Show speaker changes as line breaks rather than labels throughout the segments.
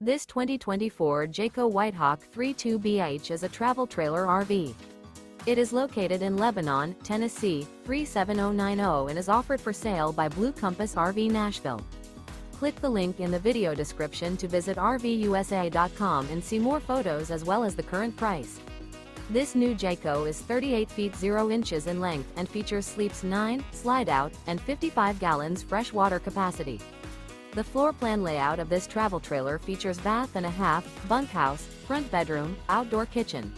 This 2024 Jayco White Hawk 32BH is a travel trailer RV. It is located in Lebanon, Tennessee, 37090 and is offered for sale by Blue Compass RV Nashville. Click the link in the video description to visit RVUSA.com and see more photos as well as the current price. This new Jayco is 38 feet 0 inches in length and features sleeps 9, slide-out, and 55 gallons fresh water capacity. The floor plan layout of this travel trailer features bath and a half, bunkhouse, front bedroom, outdoor kitchen.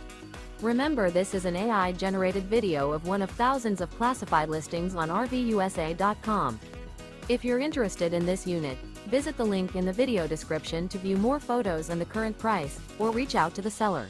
Remember, this is an AI-generated video of one of thousands of classified listings on RVUSA.com. If you're interested in this unit, visit the link in the video description to view more photos and the current price, or reach out to the seller.